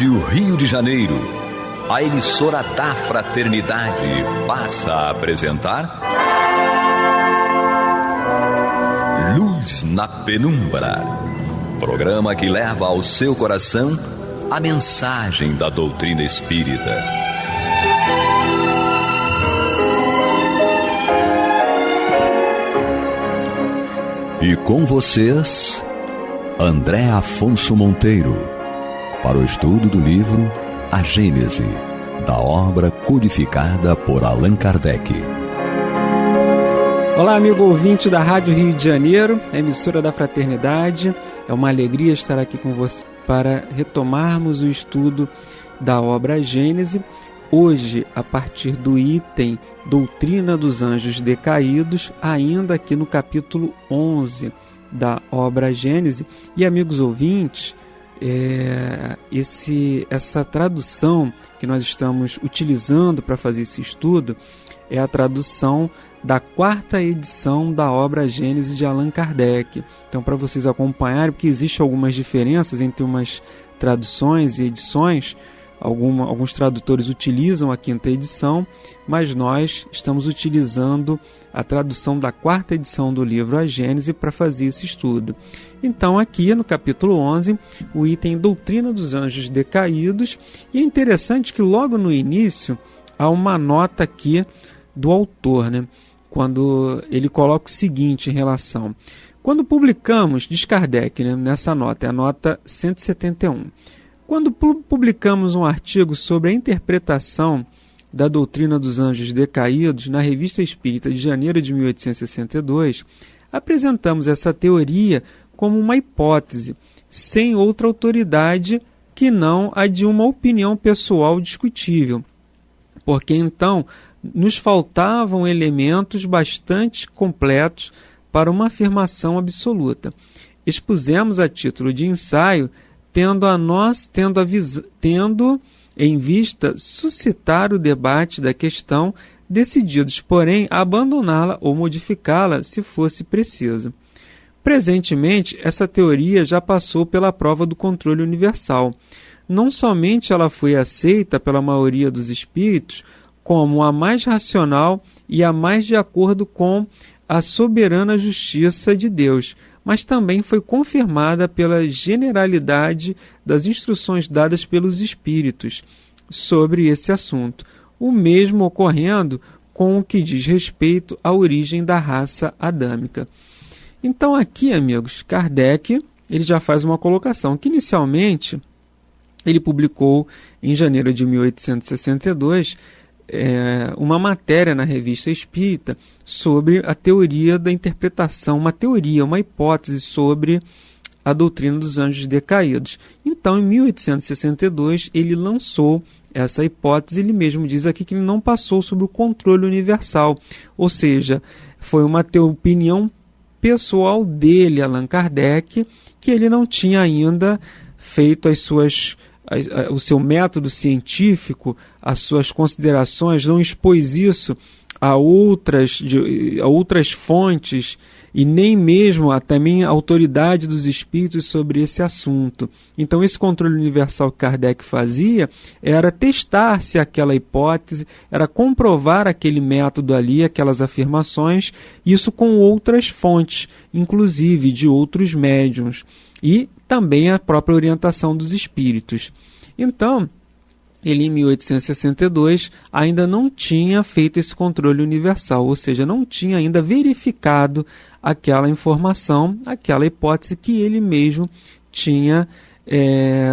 Rádio Rio de Janeiro, a emissora da Fraternidade, passa a apresentar Luz na Penumbra, programa que leva ao seu coração a mensagem da doutrina espírita. E com vocês, André Afonso Monteiro, para o estudo do livro A Gênese, da obra codificada por Allan Kardec. Olá, amigo ouvinte da Rádio Rio de Janeiro, emissora da Fraternidade. É uma alegria estar aqui com você para retomarmos o estudo da obra A Gênese. Hoje, a partir do item Doutrina dos Anjos Decaídos, ainda aqui no capítulo 11 da obra A Gênese. E, amigos ouvintes, essa tradução que nós estamos utilizando para fazer esse estudo é a tradução da 4ª edição da obra A Gênese de Allan Kardec. Então, para vocês acompanharem, porque existem algumas diferenças entre umas traduções e edições, alguns tradutores utilizam a 5ª edição, mas nós estamos utilizando a tradução da 4ª edição do livro A Gênese para fazer esse estudo. Então, aqui no capítulo 11, o item Doutrina dos Anjos Decaídos, e é interessante que logo no início há uma nota aqui do autor, né? Quando ele coloca o seguinte em relação: quando publicamos, diz Kardec, né, nessa nota, é a nota 171, quando publicamos um artigo sobre a interpretação da doutrina dos anjos decaídos na Revista Espírita de janeiro de 1862, apresentamos essa teoria como uma hipótese, sem outra autoridade que não a de uma opinião pessoal discutível, porque então nos faltavam elementos bastante completos para uma afirmação absoluta. Expusemos a título de ensaio, tendo em vista suscitar o debate da questão, decididos, porém, a abandoná-la ou modificá-la se fosse preciso. Presentemente, essa teoria já passou pela prova do controle universal. Não somente ela foi aceita pela maioria dos espíritos como a mais racional e a mais de acordo com a soberana justiça de Deus, mas também foi confirmada pela generalidade das instruções dadas pelos espíritos sobre esse assunto, o mesmo ocorrendo com o que diz respeito à origem da raça adâmica. Então aqui, amigos, Kardec ele já faz uma colocação que inicialmente ele publicou em janeiro de 1862 uma matéria na Revista Espírita sobre a teoria da interpretação, uma hipótese sobre a doutrina dos anjos decaídos. Então, em 1862, ele lançou essa hipótese. Ele mesmo diz aqui que ele não passou sob o controle universal, ou seja, foi uma opinião pessoal dele, Allan Kardec, que ele não tinha ainda feito o seu método científico, as suas considerações, não expôs isso a outras fontes e nem mesmo também a autoridade dos espíritos sobre esse assunto. Então, esse controle universal que Kardec fazia era testar se aquela hipótese, era comprovar aquele método ali, aquelas afirmações, isso com outras fontes, inclusive de outros médiuns, e também a própria orientação dos espíritos. Então, ele em 1862 ainda não tinha feito esse controle universal, ou seja, não tinha ainda verificado aquela informação, aquela hipótese que ele mesmo tinha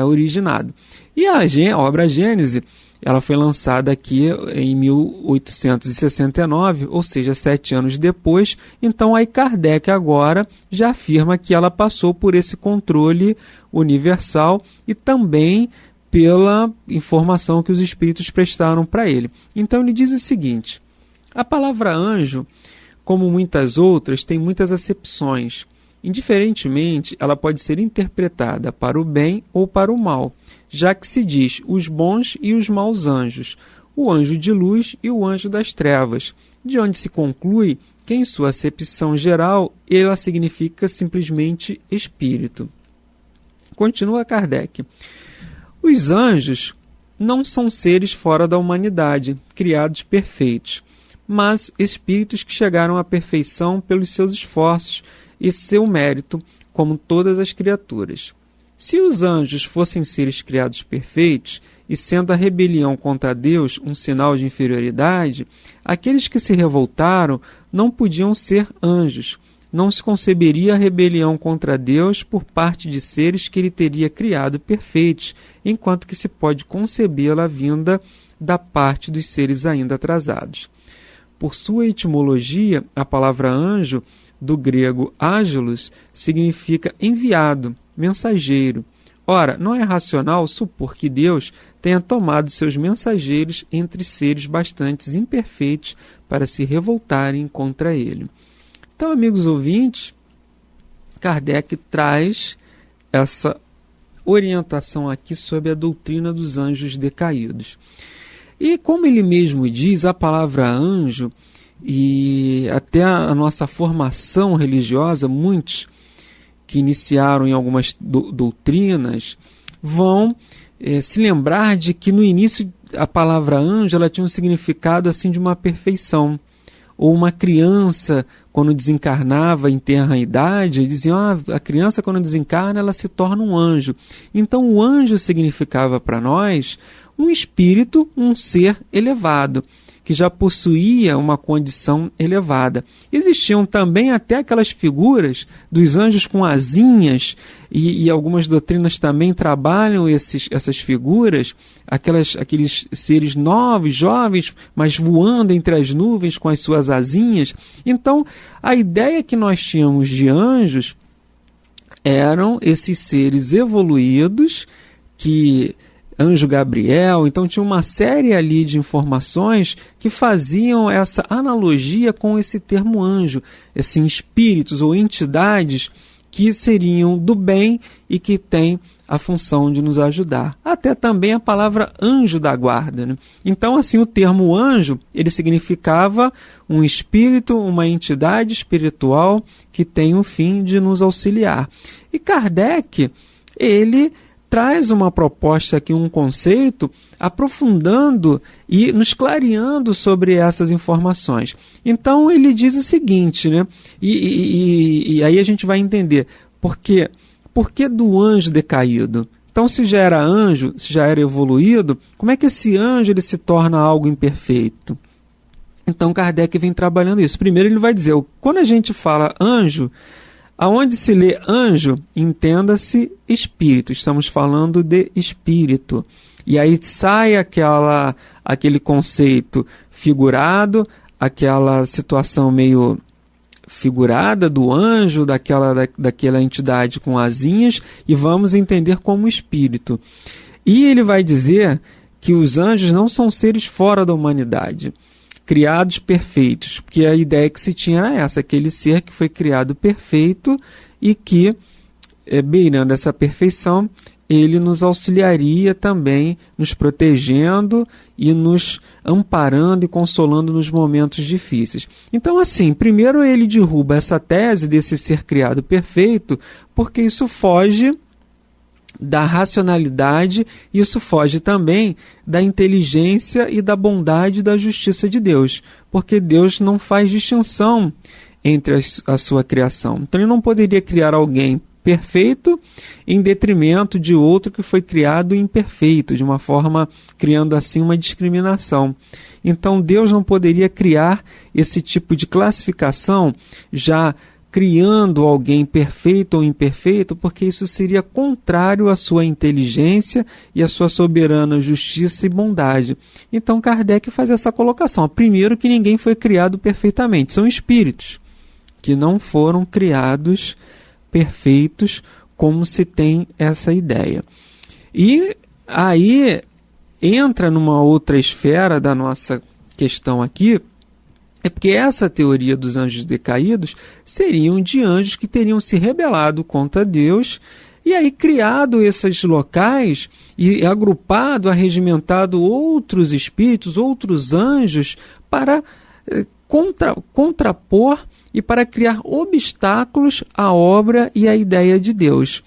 originado. E a obra A Gênese, ela foi lançada aqui em 1869, ou seja, 7 anos depois. Então, aí Kardec agora já afirma que ela passou por esse controle universal e também pela informação que os espíritos prestaram para ele. Então ele diz o seguinte: a palavra anjo, como muitas outras, tem muitas acepções. Indiferentemente, ela pode ser interpretada para o bem ou para o mal, já que se diz os bons e os maus anjos, o anjo de luz e o anjo das trevas, de onde se conclui que, em sua acepção geral, ela significa simplesmente espírito. Continua Kardec. Os anjos não são seres fora da humanidade, criados perfeitos, mas espíritos que chegaram à perfeição pelos seus esforços e seu mérito, como todas as criaturas. Se os anjos fossem seres criados perfeitos, e sendo a rebelião contra Deus um sinal de inferioridade, aqueles que se revoltaram não podiam ser anjos. Não se conceberia a rebelião contra Deus por parte de seres que ele teria criado perfeitos, enquanto que se pode concebê-la vinda da parte dos seres ainda atrasados. Por sua etimologia, a palavra anjo, do grego angelos, significa enviado, mensageiro. Ora, não é racional supor que Deus tenha tomado seus mensageiros entre seres bastante imperfeitos para se revoltarem contra ele. Então, amigos ouvintes, Kardec traz essa orientação aqui sobre a doutrina dos anjos decaídos. E como ele mesmo diz, a palavra anjo e até a nossa formação religiosa, muitos que iniciaram em algumas doutrinas vão se lembrar de que no início a palavra anjo ela tinha um significado assim de uma perfeição. Ou uma criança, quando desencarnava em tenra idade, diziam, a criança quando desencarna ela se torna um anjo. Então o anjo significava para nós um espírito, um ser elevado, que já possuía uma condição elevada. Existiam também até aquelas figuras dos anjos com asinhas, e algumas doutrinas também trabalham essas figuras, aqueles seres novos, jovens, mas voando entre as nuvens com as suas asinhas. Então, a ideia que nós tínhamos de anjos eram esses seres evoluídos que... Anjo Gabriel, então tinha uma série ali de informações que faziam essa analogia com esse termo anjo, assim, espíritos ou entidades que seriam do bem e que têm a função de nos ajudar. Até também a palavra anjo da guarda, né? Então, assim, o termo anjo, ele significava um espírito, uma entidade espiritual que tem o fim de nos auxiliar. E Kardec, ele traz uma proposta aqui, um conceito, aprofundando e nos clareando sobre essas informações. Então ele diz o seguinte, né? E aí a gente vai entender por que do anjo decaído. Então, se já era anjo, se já era evoluído, como é que esse anjo ele se torna algo imperfeito? Então Kardec vem trabalhando isso. Primeiro ele vai dizer, quando a gente fala anjo, aonde se lê anjo, entenda-se espírito. Estamos falando de espírito. E aí sai aquele conceito figurado, aquela situação meio figurada do anjo, daquela entidade com asinhas, e vamos entender como espírito. E ele vai dizer que os anjos não são seres fora da humanidade, criados perfeitos, porque a ideia que se tinha era essa, aquele ser que foi criado perfeito e que, beirando essa perfeição, ele nos auxiliaria também, nos protegendo e nos amparando e consolando nos momentos difíceis. Então, assim, primeiro ele derruba essa tese desse ser criado perfeito, porque isso foge da racionalidade, isso foge também da inteligência e da bondade e da justiça de Deus, porque Deus não faz distinção entre a sua criação. Então ele não poderia criar alguém perfeito em detrimento de outro que foi criado imperfeito, de uma forma criando assim uma discriminação. Então Deus não poderia criar esse tipo de classificação já criando alguém perfeito ou imperfeito, porque isso seria contrário à sua inteligência e à sua soberana justiça e bondade. Então Kardec faz essa colocação. Primeiro, que ninguém foi criado perfeitamente. São espíritos que não foram criados perfeitos, como se tem essa ideia. E aí entra numa outra esfera da nossa questão aqui, é porque essa teoria dos anjos decaídos seriam de anjos que teriam se rebelado contra Deus e aí criado esses locais e agrupado, arregimentado outros espíritos, outros anjos para contrapor e para criar obstáculos à obra e à ideia de Deus.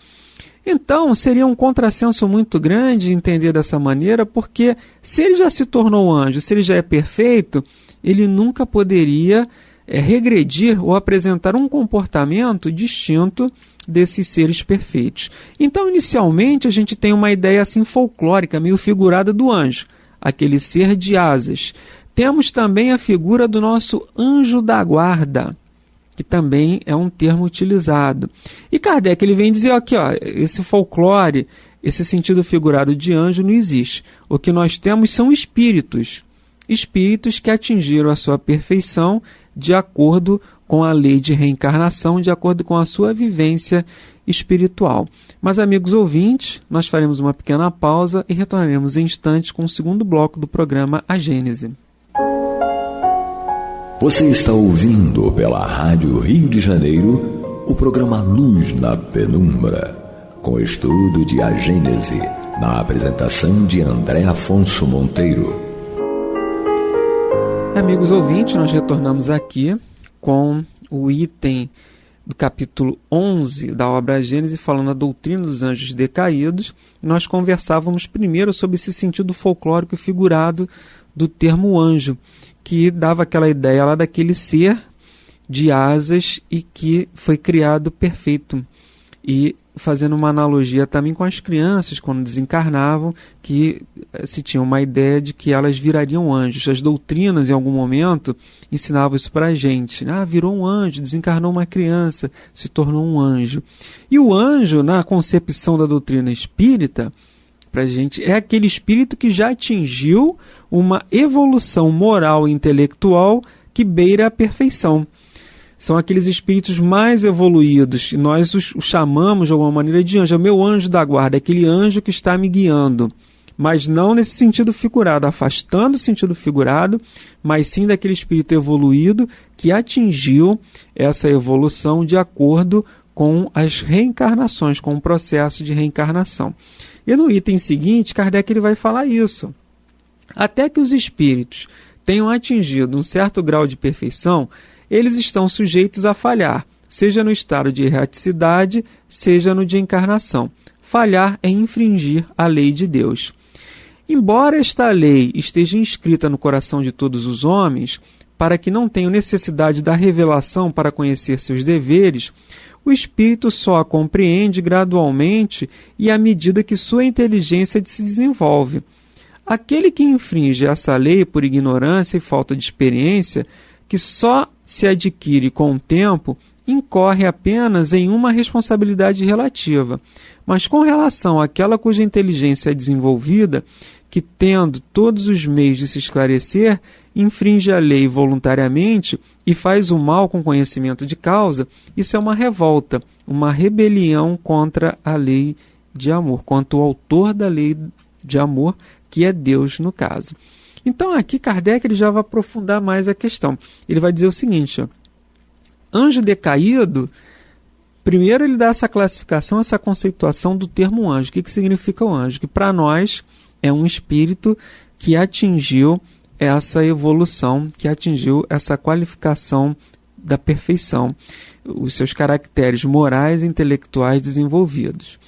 Então, seria um contrassenso muito grande entender dessa maneira, porque se ele já se tornou anjo, se ele já é perfeito, ele nunca poderia regredir ou apresentar um comportamento distinto desses seres perfeitos. Então, inicialmente, a gente tem uma ideia assim folclórica, meio figurada do anjo, aquele ser de asas. Temos também a figura do nosso anjo da guarda, que também é um termo utilizado. E Kardec ele vem dizer aqui, esse folclore, esse sentido figurado de anjo não existe. O que nós temos são espíritos que atingiram a sua perfeição de acordo com a lei de reencarnação, de acordo com a sua vivência espiritual. Mas, amigos ouvintes, nós faremos uma pequena pausa e retornaremos em instantes com o segundo bloco do programa A Gênese. Você está ouvindo pela Rádio Rio de Janeiro o programa Luz na Penumbra, com estudo de A Gênese, na apresentação de André Afonso Monteiro. Amigos ouvintes, nós retornamos aqui com o item do capítulo 11 da obra A Gênese, falando a doutrina dos anjos decaídos. Nós conversávamos primeiro sobre esse sentido folclórico figurado do termo anjo, que dava aquela ideia lá daquele ser de asas e que foi criado perfeito. E fazendo uma analogia também com as crianças, quando desencarnavam, que se tinha uma ideia de que elas virariam anjos. As doutrinas, em algum momento, ensinavam isso para a gente. Virou um anjo, desencarnou uma criança, se tornou um anjo. E o anjo, na concepção da doutrina espírita, para a gente, é aquele espírito que já atingiu uma evolução moral e intelectual que beira a perfeição. São aqueles espíritos mais evoluídos, e nós os chamamos de alguma maneira de anjo. É o meu anjo da guarda, aquele anjo que está me guiando. Mas não nesse sentido figurado, afastando o sentido figurado, mas sim daquele espírito evoluído que atingiu essa evolução de acordo com as reencarnações, com o processo de reencarnação. E no item seguinte, Kardec ele vai falar isso. Até que os espíritos tenham atingido um certo grau de perfeição, eles estão sujeitos a falhar, seja no estado de erraticidade, seja no de encarnação. Falhar é infringir a lei de Deus. Embora esta lei esteja inscrita no coração de todos os homens, para que não tenham necessidade da revelação para conhecer seus deveres, o espírito só a compreende gradualmente e à medida que sua inteligência se desenvolve. Aquele que infringe essa lei por ignorância e falta de experiência, que só se adquire com o tempo, incorre apenas em uma responsabilidade relativa. Mas com relação àquela cuja inteligência é desenvolvida, que tendo todos os meios de se esclarecer, infringe a lei voluntariamente e faz o mal com conhecimento de causa, isso é uma revolta, uma rebelião contra a lei de amor, contra o autor da lei de amor, que é Deus no caso. Então aqui Kardec ele já vai aprofundar mais a questão. Ele vai dizer o seguinte, anjo decaído, primeiro ele dá essa classificação, essa conceituação do termo anjo. O que significa o anjo? Que para nós é um espírito que atingiu essa evolução, que atingiu essa qualificação da perfeição, os seus caracteres morais e intelectuais desenvolvidos.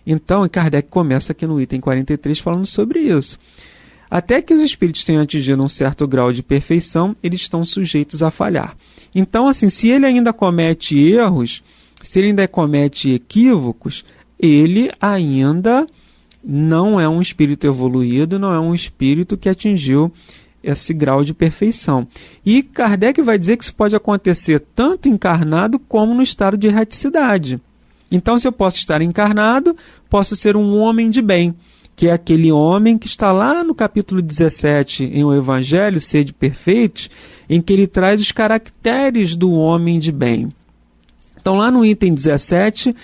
Então, Kardec começa aqui no item 43 falando sobre isso. Até que os espíritos tenham atingido um certo grau de perfeição, eles estão sujeitos a falhar. Então, assim, se ele ainda comete erros, se ele ainda comete equívocos, ele ainda não é um espírito evoluído, não é um espírito que atingiu esse grau de perfeição. E Kardec vai dizer que isso pode acontecer tanto encarnado como no estado de erraticidade. Então, se eu posso estar encarnado, posso ser um homem de bem, que é aquele homem que está lá no capítulo 17 em O Evangelho, Sede Perfeitos, em que ele traz os caracteres do homem de bem. Então, lá no item 17,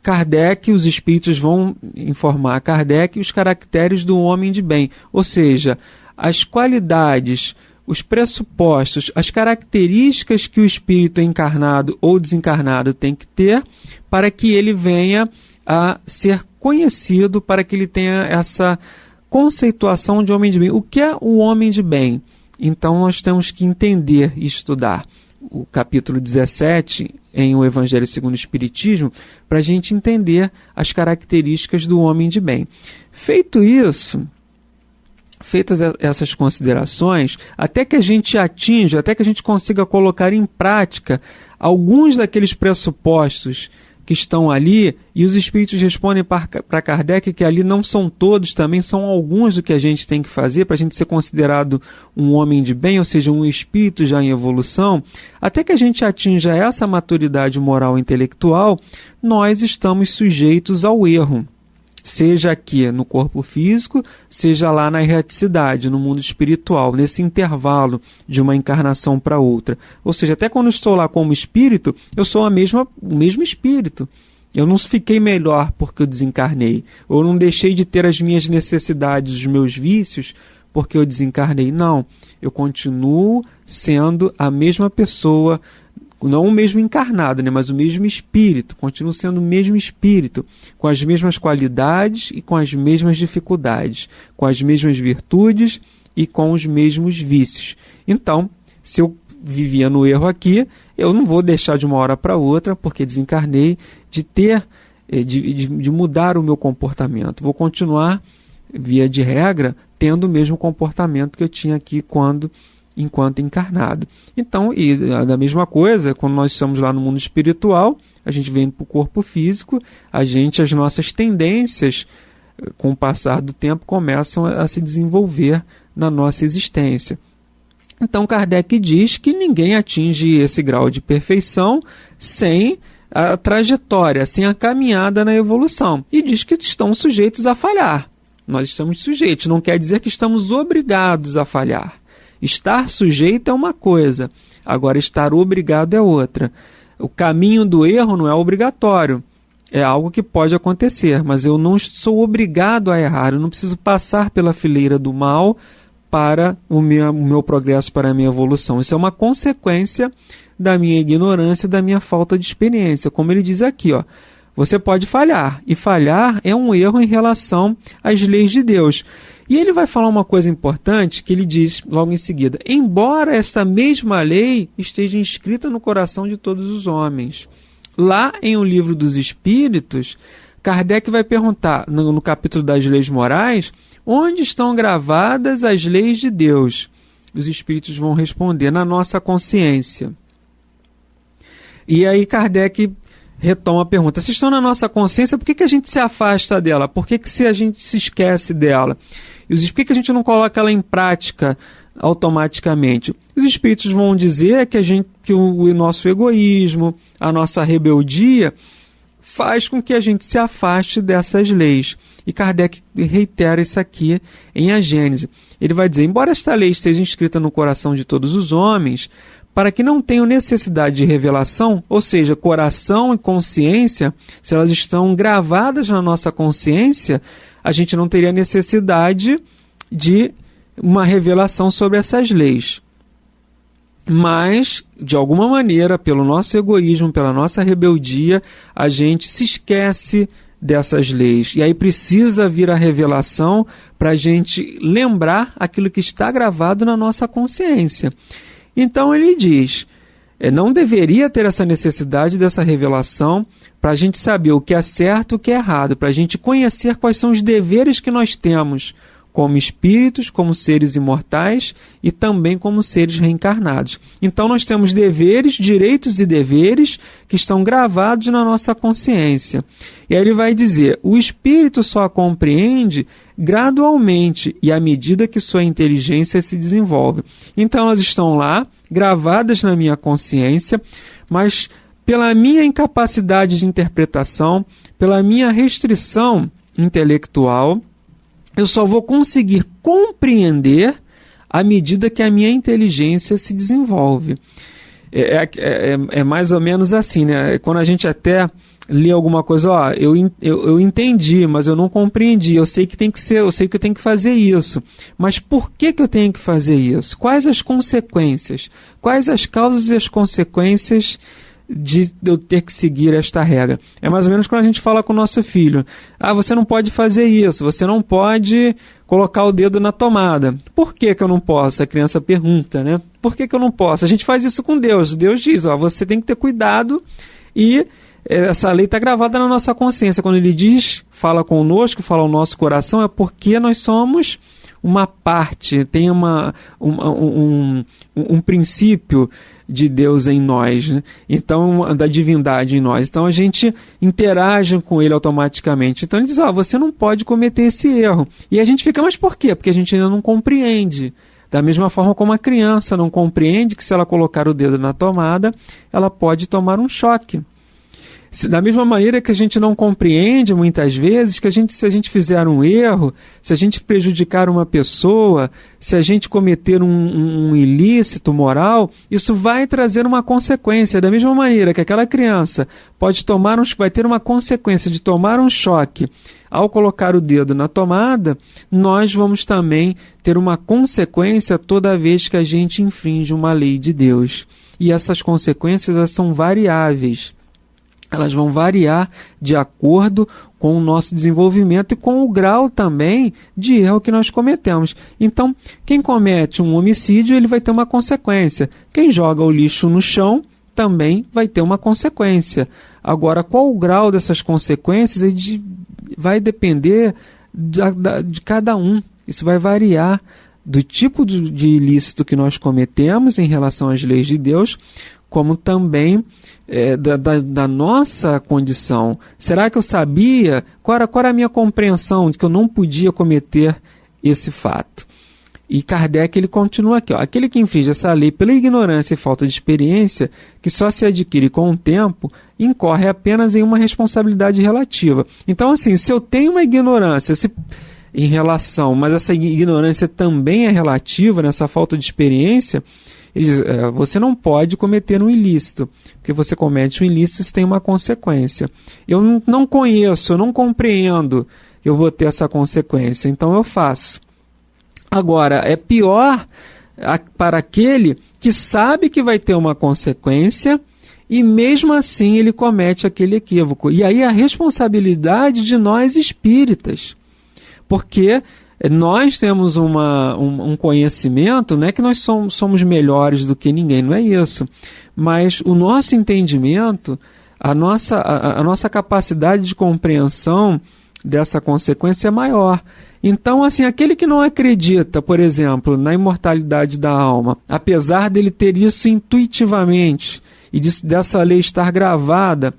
Kardec, os espíritos vão informar a Kardec os caracteres do homem de bem, ou seja, as qualidades, os pressupostos, as características que o espírito encarnado ou desencarnado tem que ter para que ele venha a ser conhecido, para que ele tenha essa conceituação de homem de bem. O que é o homem de bem? Então nós temos que entender e estudar. o capítulo 17 em O Evangelho segundo o Espiritismo, para a gente entender as características do homem de bem. Feito isso, feitas essas considerações, até que a gente atinja, até que a gente consiga colocar em prática alguns daqueles pressupostos que estão ali, e os espíritos respondem para Kardec que ali não são todos, também são alguns do que a gente tem que fazer para a gente ser considerado um homem de bem, ou seja, um espírito já em evolução. Até que a gente atinja essa maturidade moral e intelectual, nós estamos sujeitos ao erro. Seja aqui no corpo físico, seja lá na erraticidade, no mundo espiritual, nesse intervalo de uma encarnação para outra. Ou seja, até quando estou lá como espírito, eu sou o mesmo espírito. Eu não fiquei melhor porque eu desencarnei. Ou não deixei de ter as minhas necessidades, os meus vícios, porque eu desencarnei. Não, eu continuo sendo a mesma pessoa, não o mesmo encarnado, né, mas o mesmo espírito, continuo sendo o mesmo espírito, com as mesmas qualidades e com as mesmas dificuldades, com as mesmas virtudes e com os mesmos vícios. Então, se eu vivia no erro aqui, eu não vou deixar de uma hora para outra, porque desencarnei, de mudar o meu comportamento. Vou continuar, via de regra, tendo o mesmo comportamento que eu tinha aqui enquanto encarnado. Então, e da mesma coisa, quando nós estamos lá no mundo espiritual, a gente vem para o corpo físico, as nossas tendências, com o passar do tempo, começam a se desenvolver na nossa existência. Então, Kardec diz que ninguém atinge esse grau de perfeição sem a trajetória, sem a caminhada na evolução. E diz que estão sujeitos a falhar. Nós estamos sujeitos, não quer dizer que estamos obrigados a falhar. Estar sujeito é uma coisa, agora estar obrigado é outra. O caminho do erro não é obrigatório, é algo que pode acontecer, mas eu não sou obrigado a errar, eu não preciso passar pela fileira do mal para o meu progresso, para a minha evolução. Isso é uma consequência da minha ignorância, da minha falta de experiência. Como ele diz aqui, ó, você pode falhar, e falhar é um erro em relação às leis de Deus. E ele vai falar uma coisa importante que ele diz logo em seguida: embora esta mesma lei esteja inscrita no coração de todos os homens. Lá em O Livro dos Espíritos, Kardec vai perguntar, no capítulo das leis morais, onde estão gravadas as leis de Deus? Os espíritos vão responder: na nossa consciência. E aí Kardec retoma a pergunta: se estão na nossa consciência, por que a gente se afasta dela? Por que a gente se esquece dela? E os espíritos, a gente não coloca ela em prática automaticamente. Os espíritos vão dizer que o nosso egoísmo, a nossa rebeldia, faz com que a gente se afaste dessas leis. E Kardec reitera isso aqui em A Gênese. Ele vai dizer: embora esta lei esteja inscrita no coração de todos os homens, para que não tenham necessidade de revelação, ou seja, coração e consciência, se elas estão gravadas na nossa consciência, a gente não teria necessidade de uma revelação sobre essas leis. Mas, de alguma maneira, pelo nosso egoísmo, pela nossa rebeldia, a gente se esquece dessas leis. E aí precisa vir a revelação para a gente lembrar aquilo que está gravado na nossa consciência. Então ele diz, não deveria ter essa necessidade dessa revelação para a gente saber o que é certo e o que é errado, para a gente conhecer quais são os deveres que nós temos como espíritos, como seres imortais e também como seres reencarnados. Então nós temos deveres, direitos e deveres que estão gravados na nossa consciência. E aí ele vai dizer, o espírito só compreende gradualmente e à medida que sua inteligência se desenvolve. Então elas estão lá, gravadas na minha consciência, mas pela minha incapacidade de interpretação, pela minha restrição intelectual, eu só vou conseguir compreender à medida que a minha inteligência se desenvolve. É mais ou menos assim, né? Quando a gente até lê alguma coisa, eu entendi, mas eu não compreendi. Eu sei que tem que ser, eu sei que eu tenho que fazer isso. Mas por que eu tenho que fazer isso? Quais as consequências? Quais as causas e as consequências de eu ter que seguir esta regra? É mais ou menos quando a gente fala com o nosso filho: você não pode fazer isso, você não pode colocar o dedo na tomada. Por que eu não posso? A criança pergunta, né? por que eu não posso? A gente faz isso com Deus. Deus diz, você tem que ter cuidado, e essa lei está gravada na nossa consciência. Quando ele diz, fala conosco, fala ao nosso coração, é porque nós somos uma parte, tem um princípio de Deus em nós, né? Então, da divindade em nós. Então, a gente interage com ele automaticamente. Então, ele diz, você não pode cometer esse erro. E a gente fica, mas por quê? Porque a gente ainda não compreende. Da mesma forma como a criança não compreende que se ela colocar o dedo na tomada, ela pode tomar um choque. Da mesma maneira que a gente não compreende muitas vezes que se a gente fizer um erro, se a gente prejudicar uma pessoa, se a gente cometer um ilícito moral, isso vai trazer uma consequência. Da mesma maneira que aquela criança vai ter uma consequência de tomar um choque ao colocar o dedo na tomada, nós vamos também ter uma consequência toda vez que a gente infringe uma lei de Deus. E essas consequências, elas são variáveis. Elas vão variar de acordo com o nosso desenvolvimento e com o grau também de erro que nós cometemos. Então, quem comete um homicídio, ele vai ter uma consequência. Quem joga o lixo no chão também vai ter uma consequência. Agora, qual o grau dessas consequências vai depender de cada um. Isso vai variar do tipo de ilícito que nós cometemos em relação às leis de Deus, como também da nossa condição. Será que eu sabia? Qual era a minha compreensão de que eu não podia cometer esse fato? E Kardec, ele continua aqui, aquele que infringe essa lei pela ignorância e falta de experiência, que só se adquire com o tempo, incorre apenas em uma responsabilidade relativa. Então, assim, se eu tenho uma ignorância em relação, mas essa ignorância também é relativa nessa falta de experiência, você não pode cometer um ilícito, porque você comete um ilícito, isso tem uma consequência. Eu não conheço, eu não compreendo que eu vou ter essa consequência, então eu faço. Agora, é pior para aquele que sabe que vai ter uma consequência e mesmo assim ele comete aquele equívoco. E aí a responsabilidade de nós espíritas, porque nós temos um conhecimento, não é que nós somos melhores do que ninguém, não é isso, mas o nosso entendimento, a nossa capacidade de compreensão dessa consequência é maior. Então, assim, aquele que não acredita, por exemplo, na imortalidade da alma, apesar dele ter isso intuitivamente e dessa lei estar gravada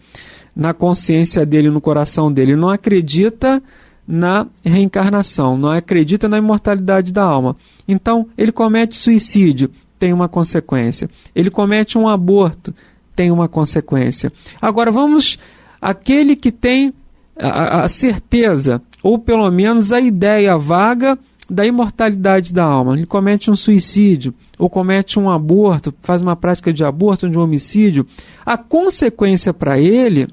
na consciência dele, no coração dele, não acredita na reencarnação, não acredita na imortalidade da alma. Então, ele comete suicídio, tem uma consequência. Ele comete um aborto, tem uma consequência. Agora, aquele que tem a certeza, ou pelo menos a ideia vaga da imortalidade da alma. Ele comete um suicídio, ou comete um aborto, faz uma prática de aborto, de um homicídio. A consequência para ele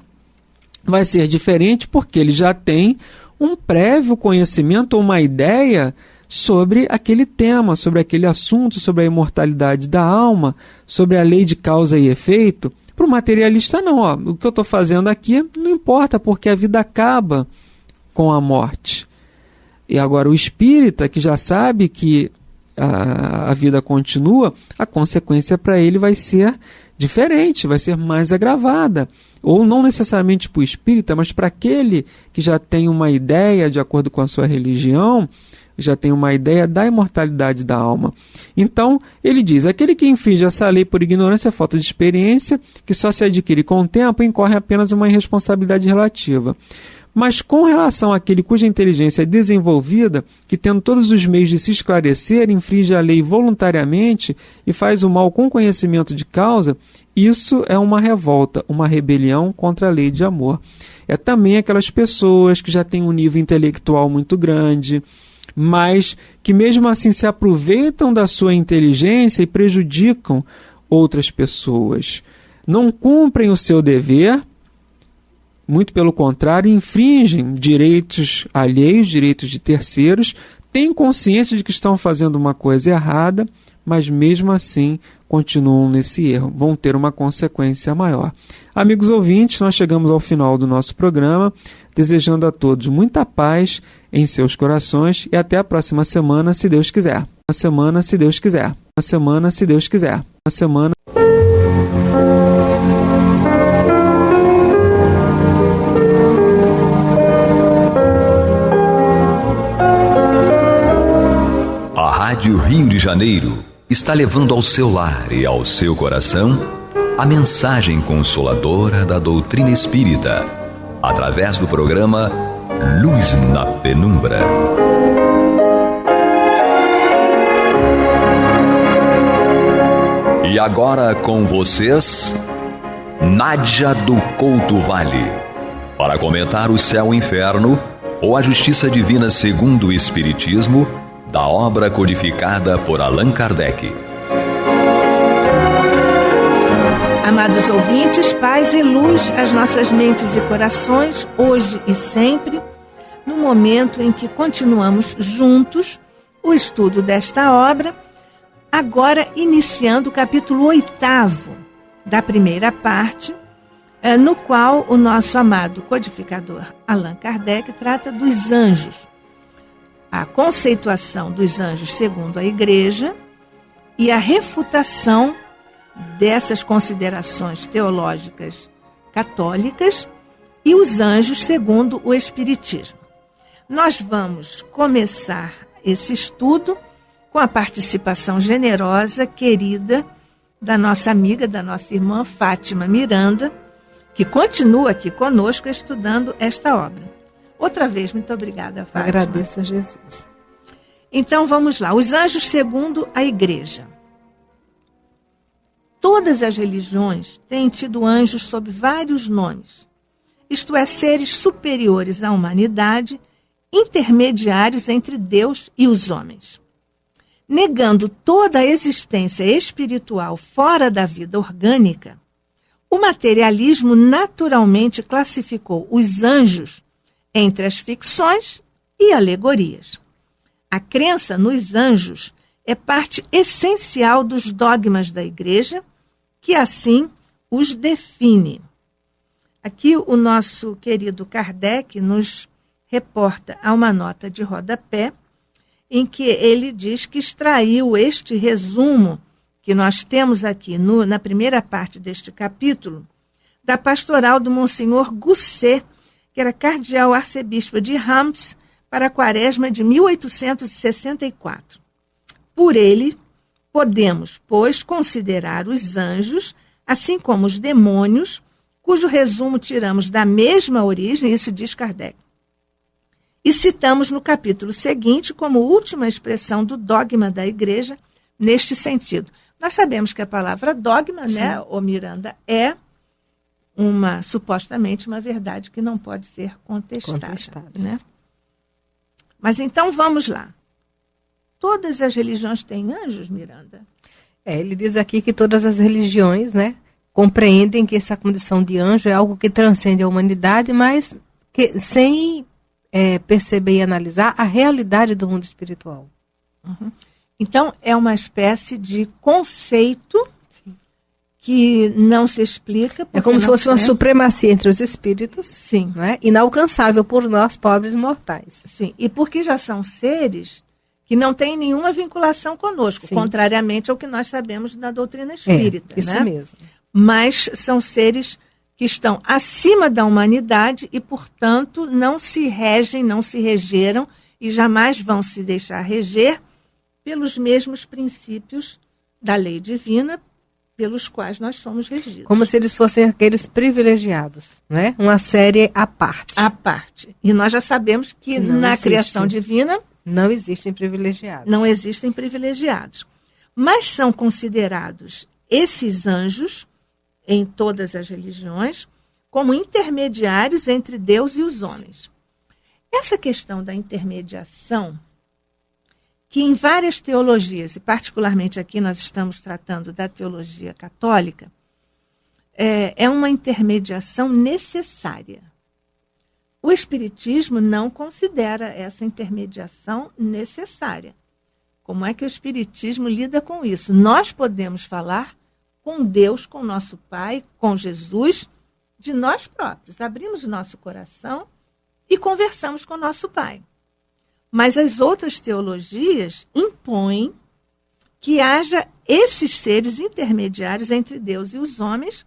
vai ser diferente porque ele já tem um prévio conhecimento ou uma ideia sobre aquele tema, sobre aquele assunto, sobre a imortalidade da alma, sobre a lei de causa e efeito. Para o materialista não, o que eu estou fazendo aqui não importa, porque a vida acaba com a morte. E agora o espírita, que já sabe que a vida continua, a consequência para ele vai ser diferente, vai ser mais agravada. Ou não necessariamente para o espírita, mas para aquele que já tem uma ideia, de acordo com a sua religião, já tem uma ideia da imortalidade da alma. Então, ele diz, aquele que infringe essa lei por ignorância, falta de experiência, que só se adquire com o tempo, incorre apenas uma irresponsabilidade relativa. Mas com relação àquele cuja inteligência é desenvolvida, que tendo todos os meios de se esclarecer, infringe a lei voluntariamente e faz o mal com conhecimento de causa, isso é uma revolta, uma rebelião contra a lei de amor. É também aquelas pessoas que já têm um nível intelectual muito grande, mas que mesmo assim se aproveitam da sua inteligência e prejudicam outras pessoas. Não cumprem o seu dever, muito pelo contrário, infringem direitos alheios, direitos de terceiros, têm consciência de que estão fazendo uma coisa errada, mas mesmo assim continuam nesse erro, vão ter uma consequência maior. Amigos ouvintes, nós chegamos ao final do nosso programa, desejando a todos muita paz em seus corações e até a próxima semana, se Deus quiser. semana, se Deus quiser. Na semana. A Rádio Rio de Janeiro está levando ao seu lar e ao seu coração a mensagem consoladora da doutrina espírita, através do programa Luz na Penumbra. E agora com vocês, Nádia do Couto Vale, para comentar o céu e inferno ou a justiça divina segundo o Espiritismo, da obra codificada por Allan Kardec. Amados ouvintes, paz e luz às nossas mentes e corações, hoje e sempre, no momento em que continuamos juntos o estudo desta obra, agora iniciando o capítulo 8º da primeira parte, no qual o nosso amado codificador Allan Kardec trata dos anjos, a conceituação dos anjos segundo a Igreja e a refutação dessas considerações teológicas católicas e os anjos segundo o Espiritismo. Nós vamos começar esse estudo com a participação generosa, querida, da nossa amiga, da nossa irmã Fátima Miranda, que continua aqui conosco estudando esta obra. Outra vez, muito obrigada, Fátima. Agradeço a Jesus. Então, vamos lá. Os anjos segundo a Igreja. Todas as religiões têm tido anjos sob vários nomes, isto é, seres superiores à humanidade, intermediários entre Deus e os homens. Negando toda a existência espiritual fora da vida orgânica, o materialismo naturalmente classificou os anjos entre as ficções e alegorias. A crença nos anjos é parte essencial dos dogmas da Igreja, que assim os define. Aqui o nosso querido Kardec nos reporta a uma nota de rodapé, em que ele diz que extraiu este resumo que nós temos aqui na primeira parte deste capítulo, da pastoral do Monsenhor Gusset, que era cardeal arcebispo de Reims, para a quaresma de 1864. Por ele, podemos, pois, considerar os anjos, assim como os demônios, cujo resumo tiramos da mesma origem, isso diz Kardec. E citamos no capítulo seguinte como última expressão do dogma da Igreja neste sentido. Nós sabemos que a palavra dogma, né, ô Miranda, é supostamente uma verdade que não pode ser contestada. Né? Mas então vamos lá. Todas as religiões têm anjos, Miranda? Ele diz aqui que todas as religiões, né, compreendem que essa condição de anjo é algo que transcende a humanidade, mas que, sem perceber e analisar a realidade do mundo espiritual. Uhum. Então, é uma espécie de conceito que não se explica. É como se fosse uma supremacia entre os espíritos, sim, né, inalcançável por nós, pobres mortais. Sim, e porque já são seres que não têm nenhuma vinculação conosco, sim, contrariamente ao que nós sabemos da doutrina espírita. Isso, né? Mesmo. Mas são seres que estão acima da humanidade e, portanto, não se regem, não se regeram e jamais vão se deixar reger pelos mesmos princípios da lei divina pelos quais nós somos regidos. Como se eles fossem aqueles privilegiados, né? Uma série à parte. À parte. E nós já sabemos que na criação divina não existem privilegiados. Não existem privilegiados. Mas são considerados esses anjos, em todas as religiões, como intermediários entre Deus e os homens. Essa questão da intermediação, que em várias teologias, e particularmente aqui nós estamos tratando da teologia católica, é uma intermediação necessária. O Espiritismo não considera essa intermediação necessária. Como é que o Espiritismo lida com isso? Nós podemos falar com Deus, com nosso Pai, com Jesus, de nós próprios. Abrimos o nosso coração e conversamos com nosso Pai. Mas as outras teologias impõem que haja esses seres intermediários entre Deus e os homens,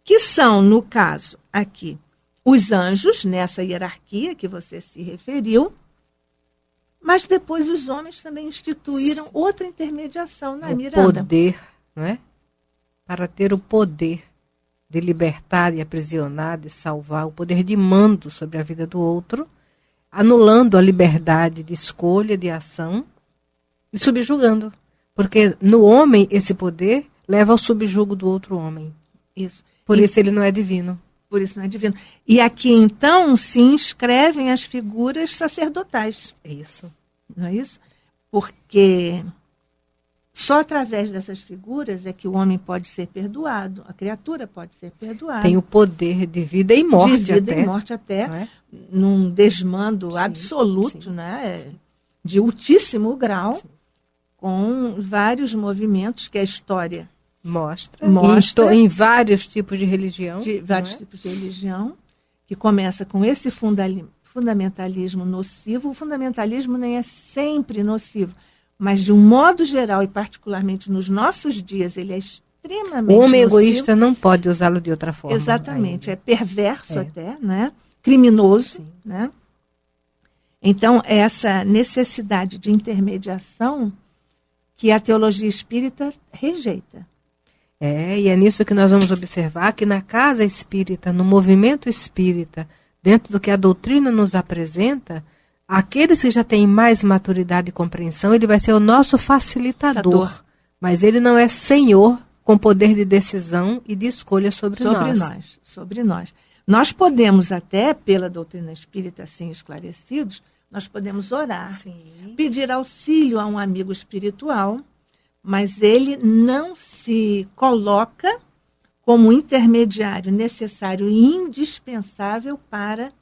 que são, no caso aqui, os anjos, nessa hierarquia que você se referiu, mas depois os homens também instituíram outra intermediação na Miranda. O poder, né? Para ter o poder de libertar e aprisionar, de salvar, o poder de mando sobre a vida do outro, anulando a liberdade de escolha, de ação e subjugando. Porque no homem esse poder leva ao subjugo do outro homem. Isso. Por isso ele não é divino. Por isso não é divino. E aqui, então, se inscrevem as figuras sacerdotais. Isso. Não é isso? Porque só através dessas figuras é que o homem pode ser perdoado, a criatura pode ser perdoada. Tem o poder de vida e morte de vida até. E morte até, É? num desmando Sim, absoluto, sim, né? sim. De altíssimo grau, Sim. com vários movimentos que a história Mostra. Mostra. Em vários tipos de religião. de vários não é? tipos de religião, que começa com esse fundamentalismo nocivo. O fundamentalismo nem é sempre nocivo, mas de um modo geral e particularmente nos nossos dias, ele é extremamente O homem nocivo. egoísta não pode usá-lo de outra forma. Exatamente, ainda. é perverso É. até, né? Criminoso, Sim. né? Então, essa necessidade de intermediação que a teologia espírita rejeita. E é nisso que nós vamos observar que na casa espírita, no movimento espírita, dentro do que a doutrina nos apresenta, aqueles que já têm mais maturidade e compreensão, ele vai ser o nosso facilitador. Mas ele não é senhor com poder de decisão e de escolha sobre nós. Sobre nós. Nós podemos até, pela doutrina espírita assim esclarecidos, nós podemos orar, Sim. pedir auxílio a um amigo espiritual, mas ele não se coloca como intermediário necessário e indispensável para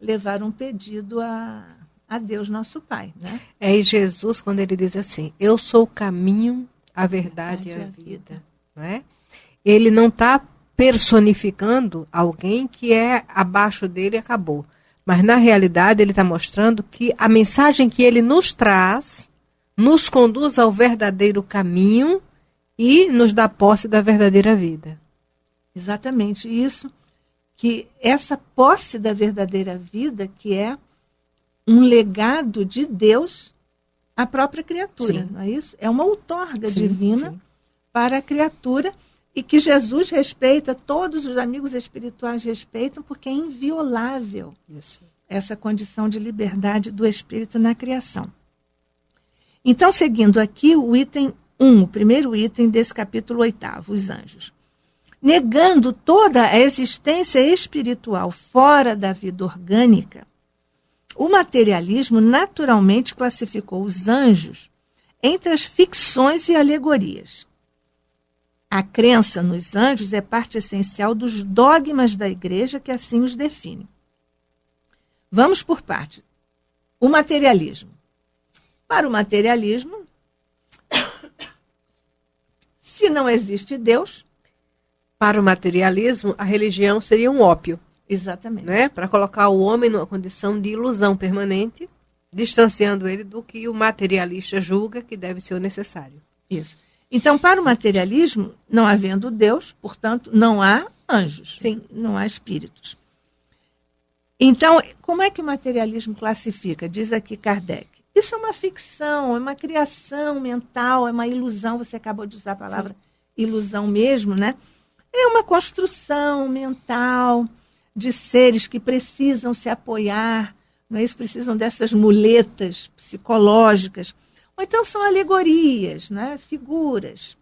levar um pedido a Deus, nosso Pai. Né? E Jesus, quando ele diz assim, eu sou o caminho, a verdade e a vida. Não é? Ele não está personificando alguém que é abaixo dele e acabou. Mas, na realidade, ele está mostrando que a mensagem que ele nos traz nos conduz ao verdadeiro caminho e nos dá posse da verdadeira vida. Exatamente isso, que essa posse da verdadeira vida, que é um legado de Deus à própria criatura, Sim. não é isso? É uma outorga Sim, divina sim. para a criatura e que Jesus respeita, todos os amigos espirituais respeitam, porque é inviolável Isso. essa condição de liberdade do espírito na criação. Então, seguindo aqui o item 1, o primeiro item desse capítulo 8º, os anjos. Negando toda a existência espiritual fora da vida orgânica, o materialismo naturalmente classificou os anjos entre as ficções e alegorias. A crença nos anjos é parte essencial dos dogmas da Igreja que assim os define. Vamos por parte. O materialismo. Para o materialismo, se não existe Deus... Para o materialismo, a religião seria um ópio. Exatamente. Né? Para colocar o homem numa condição de ilusão permanente, distanciando ele do que o materialista julga que deve ser o necessário. Isso. Então, para o materialismo, não havendo Deus, portanto, não há anjos, Sim. Não há espíritos. Então, como é que o materialismo classifica? Diz aqui Kardec. Isso é uma ficção, é uma criação mental, é uma ilusão. Você acabou de usar a palavra ilusão mesmo, né? É uma construção mental de seres que precisam se apoiar, não é isso? Precisam dessas muletas psicológicas. Ou então são alegorias, né? Figuras.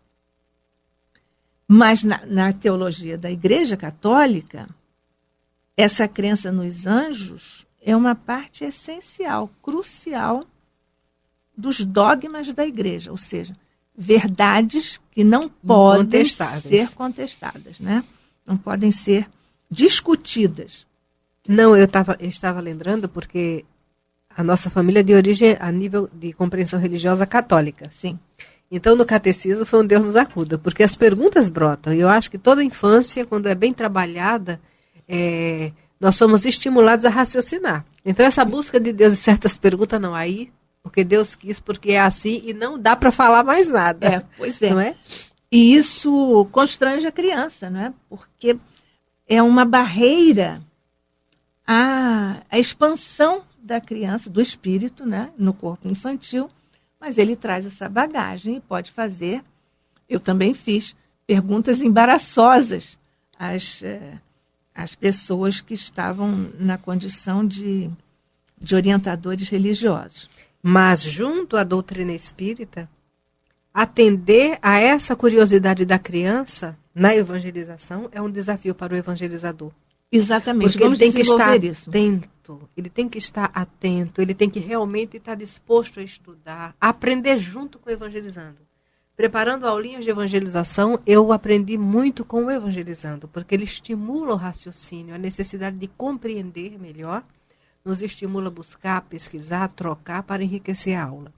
Mas na teologia da Igreja Católica, essa crença nos anjos é uma parte essencial, crucial dos dogmas da Igreja, ou seja, verdades que não podem ser contestadas, né? Não podem ser discutidas. Não, eu estava lembrando porque a nossa família é de origem a nível de compreensão religiosa católica. Sim. Então, no catecismo foi um Deus nos acuda, porque as perguntas brotam. E eu acho que toda infância, quando é bem trabalhada, nós somos estimulados a raciocinar. Então, essa busca de Deus e certas perguntas, não, aí Porque Deus quis, porque é assim e não dá para falar mais nada. Pois é. Não é? E isso constrange a criança, não é? Porque é uma barreira à expansão da criança, do espírito, né, no corpo infantil, mas ele traz essa bagagem e pode fazer, eu também fiz, perguntas embaraçosas às pessoas que estavam na condição de orientadores religiosos. Mas, junto à doutrina espírita, atender a essa curiosidade da criança na evangelização é um desafio para o evangelizador. Exatamente. Porque ele tem que estar isso. atento, ele tem que estar atento, ele tem que realmente estar disposto a estudar, a aprender junto com o evangelizando. Preparando aulinhas de evangelização, eu aprendi muito com o evangelizando, porque ele estimula o raciocínio, a necessidade de compreender melhor, nos estimula a buscar, pesquisar, trocar para enriquecer a aula.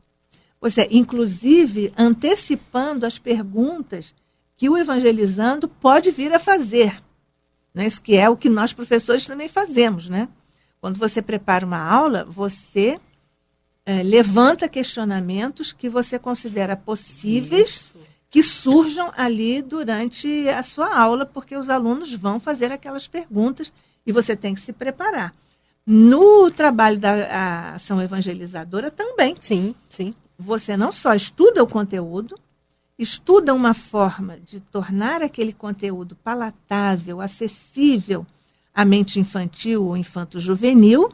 Pois é, inclusive antecipando as perguntas que o evangelizando pode vir a fazer. Né? Isso que é o que nós professores também fazemos, né? Quando você prepara uma aula, você levanta questionamentos que você considera possíveis que surjam ali durante a sua aula, porque os alunos vão fazer aquelas perguntas e você tem que se preparar. No trabalho da ação evangelizadora também. Sim, sim. Você não só estuda o conteúdo, estuda uma forma de tornar aquele conteúdo palatável, acessível à mente infantil ou infanto-juvenil,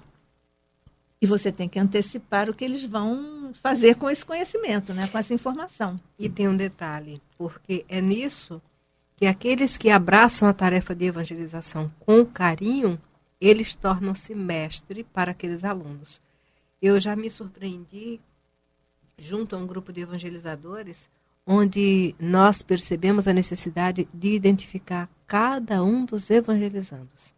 e você tem que antecipar o que eles vão fazer com esse conhecimento, né, com essa informação. E tem um detalhe, porque é nisso que aqueles que abraçam a tarefa de evangelização com carinho, eles tornam-se mestre para aqueles alunos. Eu já me surpreendi junto a um grupo de evangelizadores, onde nós percebemos a necessidade de identificar cada um dos evangelizandos,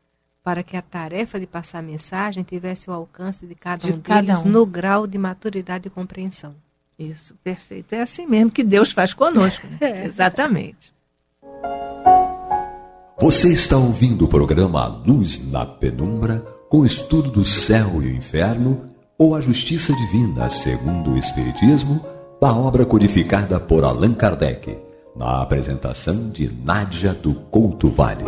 para que a tarefa de passar a mensagem tivesse o alcance de cada um deles no grau de maturidade e compreensão. Isso, perfeito. É assim mesmo que Deus faz conosco. Né? Exatamente. Você está ouvindo o programa Luz na Penumbra, com o estudo do céu e o inferno, ou a justiça divina segundo o Espiritismo, da obra codificada por Allan Kardec, na apresentação de Nádia do Couto Vale.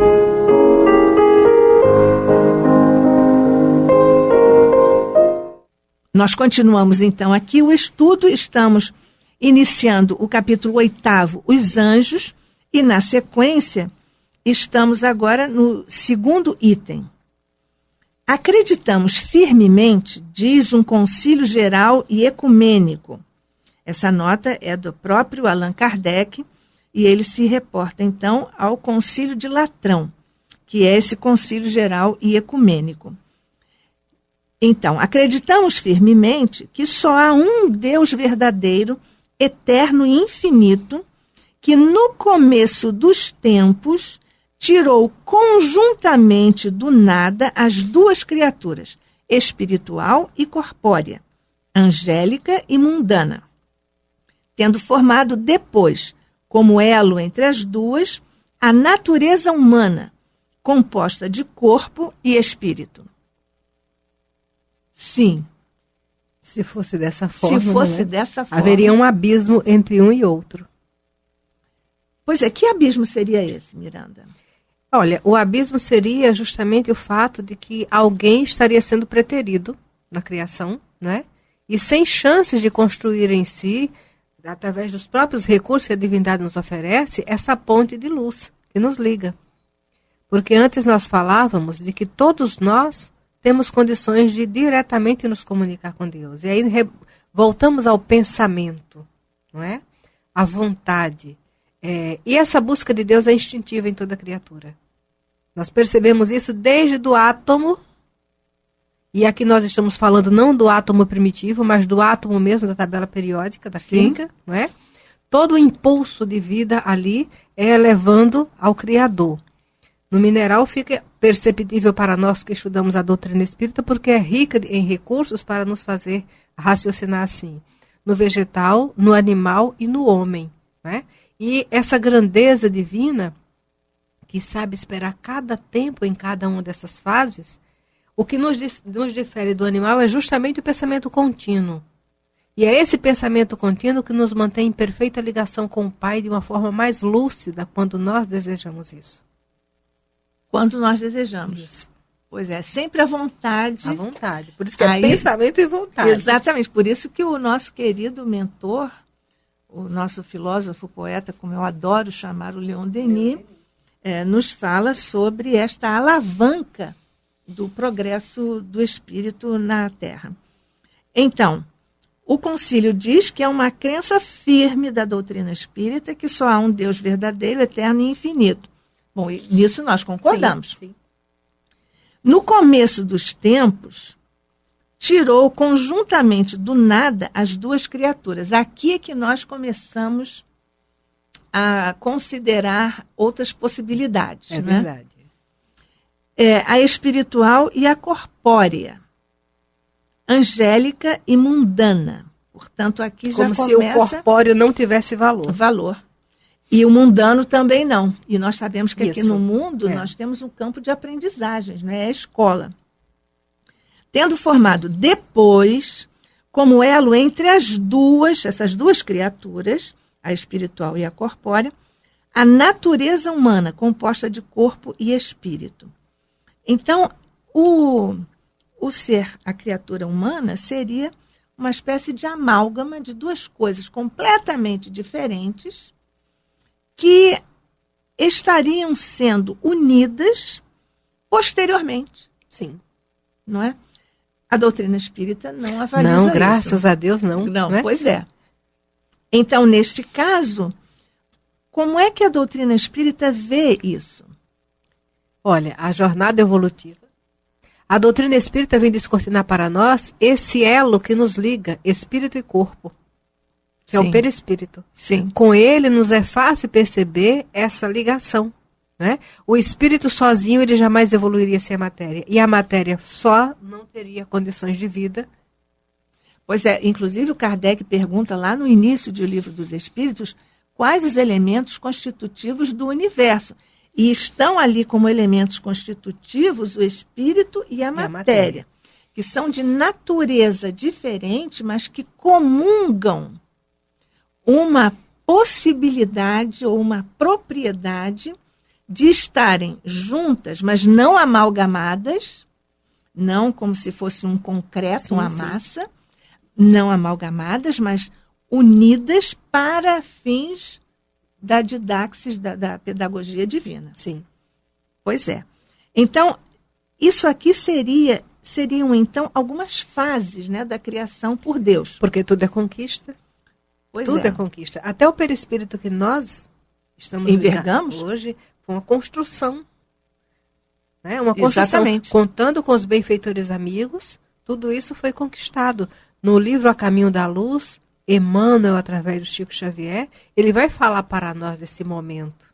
Nós continuamos então aqui o estudo, estamos iniciando o capítulo 8º, os anjos, e na sequência estamos agora no segundo item. Acreditamos firmemente, diz um concílio geral e ecumênico. Essa nota é do próprio Allan Kardec e ele se reporta então ao concílio de Latrão, que é esse concílio geral e ecumênico. Então, acreditamos firmemente que só há um Deus verdadeiro, eterno e infinito, que no começo dos tempos tirou conjuntamente do nada as duas criaturas, espiritual e corpórea, angélica e mundana, tendo formado depois, como elo entre as duas, a natureza humana, composta de corpo e espírito. Sim. Se fosse dessa forma, dessa forma, haveria um abismo entre um e outro. Pois é, que abismo seria esse, Miranda? Olha, o abismo seria justamente o fato de que alguém estaria sendo preterido na criação, né? E sem chances de construir em si, através dos próprios recursos que a divindade nos oferece, essa ponte de luz que nos liga. Porque antes nós falávamos de que todos nós temos condições de diretamente nos comunicar com Deus. E aí voltamos ao pensamento, não é? A vontade. E essa busca de Deus é instintiva em toda criatura. Nós percebemos isso desde o átomo, e aqui nós estamos falando não do átomo primitivo, mas do átomo mesmo da tabela periódica da química, não é? Todo o impulso de vida ali é levando ao Criador. No mineral fica perceptível para nós que estudamos a doutrina espírita, porque é rica em recursos para nos fazer raciocinar assim. No vegetal, no animal e no homem, não é? E essa grandeza divina, que sabe esperar cada tempo em cada uma dessas fases, o que nos difere do animal é justamente o pensamento contínuo, E é esse pensamento contínuo que nos mantém em perfeita ligação com o Pai de uma forma mais lúcida quando nós desejamos isso. Quando nós desejamos. Isso. Pois é, sempre à vontade. À vontade. Por isso que é pensamento e vontade. Exatamente. Por isso que o nosso querido mentor, o nosso filósofo, poeta, como eu adoro chamar o Leon Denis, nos fala sobre esta alavanca do progresso do espírito na Terra. Então, o concílio diz que é uma crença firme da doutrina espírita que só há um Deus verdadeiro, eterno e infinito. Bom, nisso nós concordamos. Sim, sim. No começo dos tempos, tirou conjuntamente do nada as duas criaturas. Aqui é que nós começamos a considerar outras possibilidades. É, né? verdade. A espiritual e a corpórea. Angélica e mundana. Portanto, aqui Como já se começa o corpóreo não tivesse valor. E o mundano também não. E nós sabemos que aqui Isso. no mundo nós temos um campo de aprendizagens, né? É a escola. Tendo formado depois, como elo entre essas duas criaturas, a espiritual e a corpórea, a natureza humana composta de corpo e espírito. Então, o ser, a criatura humana, seria uma espécie de amálgama de duas coisas completamente diferentes que estariam sendo unidas posteriormente. Sim. Não é? A doutrina espírita não avaliza isso. Não, graças a Deus, não. Não, né? Pois é. Então, neste caso, como é que a doutrina espírita vê isso? Olha, a jornada evolutiva. A doutrina espírita vem descortinar para nós esse elo que nos liga espírito e corpo, que é o perispírito. Sim. Com ele nos é fácil perceber essa ligação. Né? O espírito sozinho ele jamais evoluiria sem a matéria. E a matéria só não teria condições de vida. Pois é, inclusive o Kardec pergunta lá no início do Livro dos Espíritos quais os elementos constitutivos do universo. E estão ali como elementos constitutivos o espírito e a matéria, que são de natureza diferente, mas que comungam uma possibilidade ou uma propriedade de estarem juntas, mas não amalgamadas, não como se fosse um concreto, uma massa, não amalgamadas, mas unidas para fins da didaxis, da pedagogia divina. Sim. Pois é. Então, isso aqui seriam, então, algumas fases, né, da criação por Deus. Porque tudo é conquista. Tudo é conquista. Até o perispírito que nós estamos envergamos hoje foi uma construção. Né? Uma construção. Exatamente. Contando com os benfeitores amigos, tudo isso foi conquistado. No livro A Caminho da Luz, Emmanuel, através do Chico Xavier, ele vai falar para nós desse momento.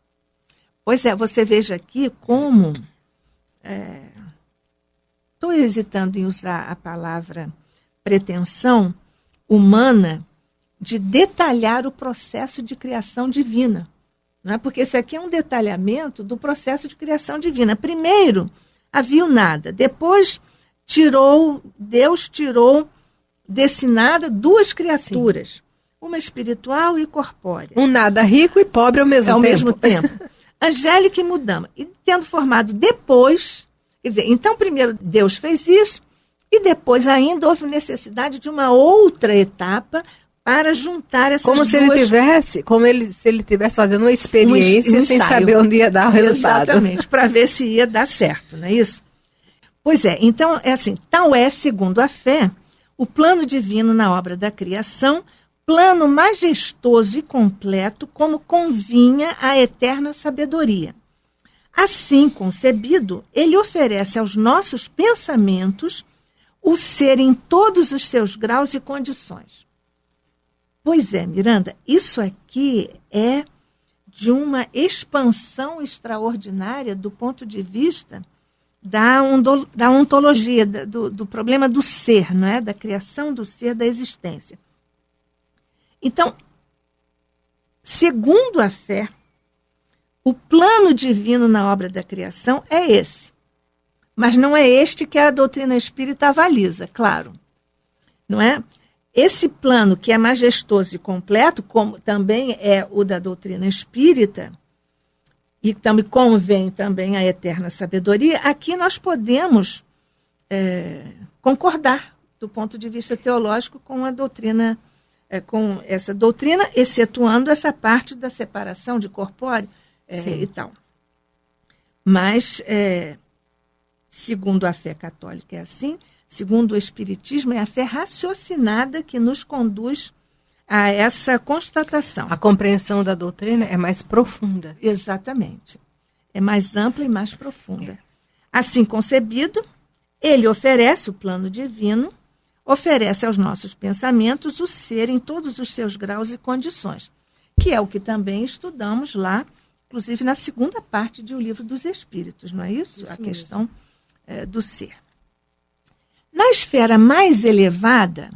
Pois é, você veja aqui como... Estou hesitando em usar a palavra pretensão humana de detalhar o processo de criação divina. Não é? Porque esse aqui é um detalhamento do processo de criação divina. Primeiro, havia o nada. Depois, Deus tirou desse nada duas criaturas. Sim. Uma espiritual e corpórea. Um nada rico e pobre ao mesmo tempo. Ao mesmo tempo. Angélica e mundana. E tendo formado depois... Quer dizer, então primeiro Deus fez isso e depois ainda houve necessidade de uma outra etapa para juntar essas duas... Se ele tivesse fazendo uma experiência sem saber onde ia dar o resultado. Exatamente, para ver se ia dar certo, não é isso? Pois é, então é assim, tal é, segundo a fé, o plano divino na obra da criação, plano majestoso e completo como convinha à eterna sabedoria. Assim concebido, ele oferece aos nossos pensamentos o ser em todos os seus graus e condições. Pois é, Miranda, isso aqui é de uma expansão extraordinária do ponto de vista da ontologia, do problema do ser, não é? Da criação do ser, da existência. Então, segundo a fé, o plano divino na obra da criação é esse. Mas não é este que a doutrina espírita avaliza, claro. Não é? esse plano que é majestoso e completo, como também é o da doutrina espírita, e também convém também a eterna sabedoria, aqui nós podemos concordar do ponto de vista teológico com a doutrina, com essa doutrina, excetuando essa parte da separação de corpóreo e tal. Mas, segundo a fé católica é assim, segundo o Espiritismo, é a fé raciocinada que nos conduz a essa constatação. A compreensão da doutrina é mais profunda. Exatamente. É mais ampla e mais profunda. Assim concebido, ele oferece o plano divino, oferece aos nossos pensamentos o ser em todos os seus graus e condições, que é o que também estudamos lá, inclusive na segunda parte do Livro dos Espíritos, não é isso? A questão do ser. Na esfera mais elevada,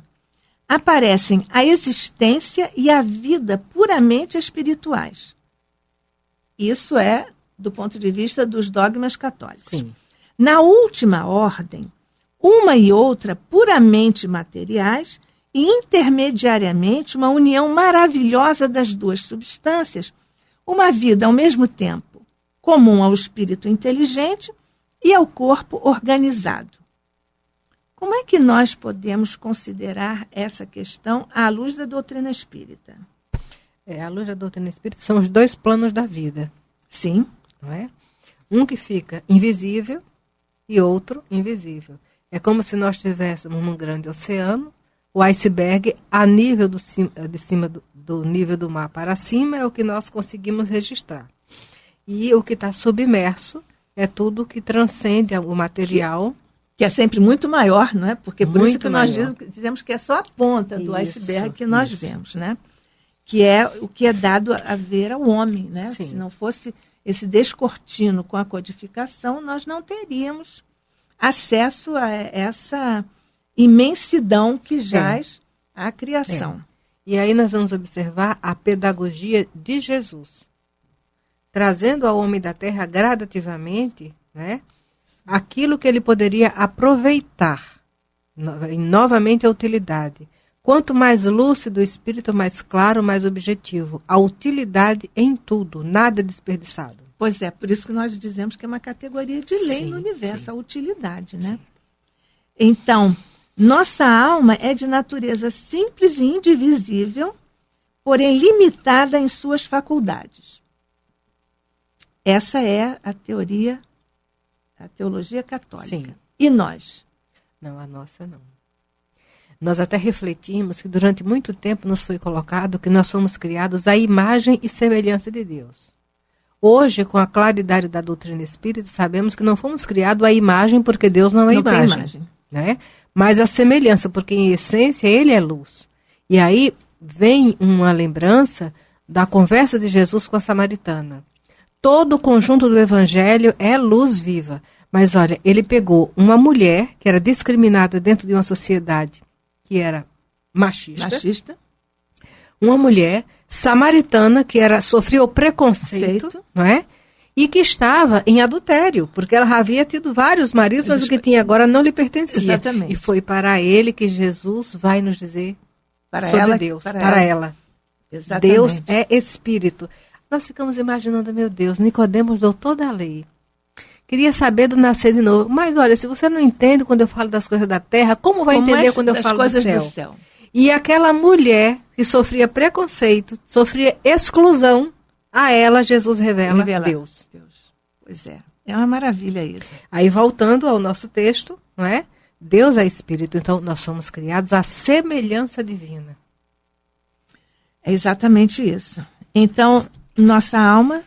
aparecem a existência e a vida puramente espirituais. Isso é do ponto de vista dos dogmas católicos. Sim. Na última ordem, uma e outra puramente materiais e intermediariamente uma união maravilhosa das duas substâncias, uma vida ao mesmo tempo comum ao espírito inteligente e ao corpo organizado. Como é que nós podemos considerar essa questão à luz da doutrina espírita? À luz da doutrina espírita são os dois planos da vida. Sim. Não é? Um que fica invisível e outro invisível. É como se nós estivéssemos num grande oceano, o iceberg a nível de cima do nível do mar para cima é o que nós conseguimos registrar. E o que está submerso é tudo que transcende o material. Que é sempre muito maior, não é? Porque por Muito isso que nós maior. dizemos que é só a ponta do Isso, iceberg que nós isso. vemos, né? Que é o que é dado a ver ao homem, né? Sim. Se não fosse esse descortino com a codificação, nós não teríamos acesso a essa imensidão que jaz a criação. E aí nós vamos observar a pedagogia de Jesus, trazendo ao homem da terra gradativamente, né, aquilo que ele poderia aproveitar, novamente a utilidade. Quanto mais lúcido o espírito, mais claro, mais objetivo. A utilidade em tudo, nada desperdiçado. Pois é, por isso que nós dizemos que é uma categoria de lei Sim, no universo, sim. a utilidade, né? Sim. Então, nossa alma é de natureza simples e indivisível, porém limitada em suas faculdades. Essa é a teoria, a teologia católica. Sim. E nós? Não, a nossa não. Nós até refletimos que durante muito tempo nos foi colocado que nós somos criados à imagem e semelhança de Deus. Hoje, com a claridade da doutrina espírita, sabemos que não fomos criados à imagem porque Deus não é Não tem imagem. imagem. Né? Mas a semelhança, porque em essência ele é luz. E aí vem uma lembrança da conversa de Jesus com a samaritana. Todo o conjunto do evangelho é luz viva. Mas olha, ele pegou uma mulher que era discriminada dentro de uma sociedade que era machista. Uma mulher samaritana que sofria o preconceito, não é? E que estava em adultério, porque ela havia tido vários maridos, mas o que tinha agora não lhe pertencia. Exatamente. E foi para ele que Jesus vai nos dizer sobre Deus, para ela. Exatamente. Deus é espírito. Nós ficamos imaginando, meu Deus, Nicodemos deu toda a lei. Queria saber do nascer de novo. Mas olha, se você não entende quando eu falo das coisas da terra, como vai entender quando eu falo coisas do do céu? E aquela mulher que sofria preconceito, sofria exclusão, a ela Jesus revela Deus. Pois é, é uma maravilha isso. Aí voltando ao nosso texto, não é? Deus é espírito, então nós somos criados à semelhança divina. É exatamente isso. Então, nossa alma,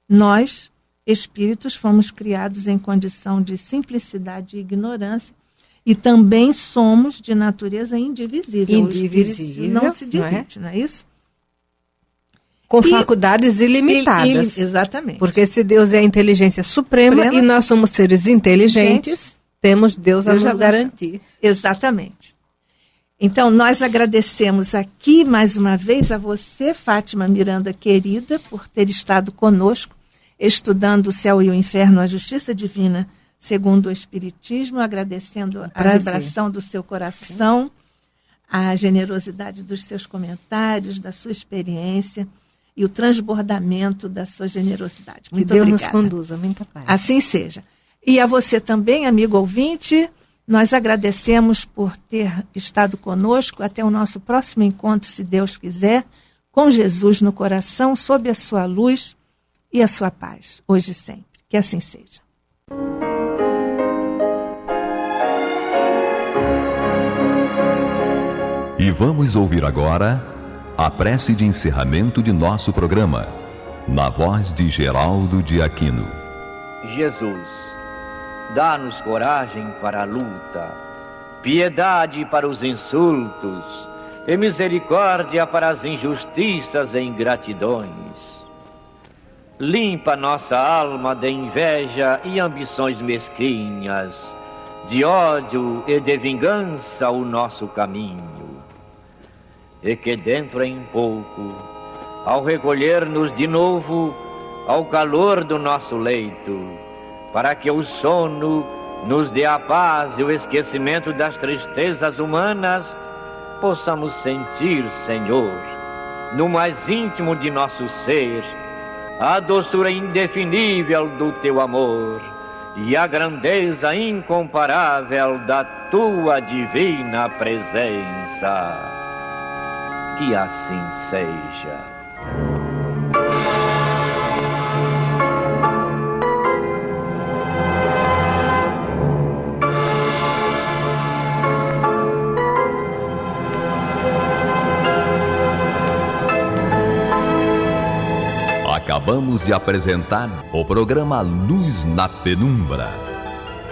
nós, espíritos, fomos criados em condição de simplicidade e ignorância, e também somos de natureza indivisível. Indivisível, O espírito não se divide, não é isso? Com faculdades ilimitadas. Exatamente. Porque se Deus é a inteligência suprema e nós somos seres inteligentes, temos Deus a nos garantir. Exatamente. Então, nós agradecemos aqui, mais uma vez, a você, Fátima Miranda, querida, por ter estado conosco, estudando o céu e o inferno, a justiça divina, segundo o Espiritismo, agradecendo a vibração do seu coração, a generosidade dos seus comentários, da sua experiência e o transbordamento da sua generosidade. Muito que Deus obrigada. nos conduza, muita paz. Assim seja. E a você também, amigo ouvinte, nós agradecemos por ter estado conosco. Até o nosso próximo encontro, se Deus quiser, com Jesus no coração, sob a sua luz e a sua paz, hoje e sempre. Que assim seja. E vamos ouvir agora a prece de encerramento de nosso programa, na voz de Geraldo de Aquino. Jesus, dá-nos coragem para a luta, piedade para os insultos e misericórdia para as injustiças e ingratidões. Limpa nossa alma de inveja e ambições mesquinhas, de ódio e de vingança o nosso caminho. E que dentro em pouco, ao recolher-nos de novo ao calor do nosso leito, para que o sono nos dê a paz e o esquecimento das tristezas humanas, possamos sentir, Senhor, no mais íntimo de nosso ser, a doçura indefinível do Teu amor e a grandeza incomparável da Tua divina presença. Que assim seja. Acabamos de apresentar o programa Luz na Penumbra,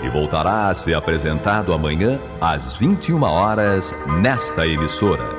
que voltará a ser apresentado amanhã às 21 horas nesta emissora.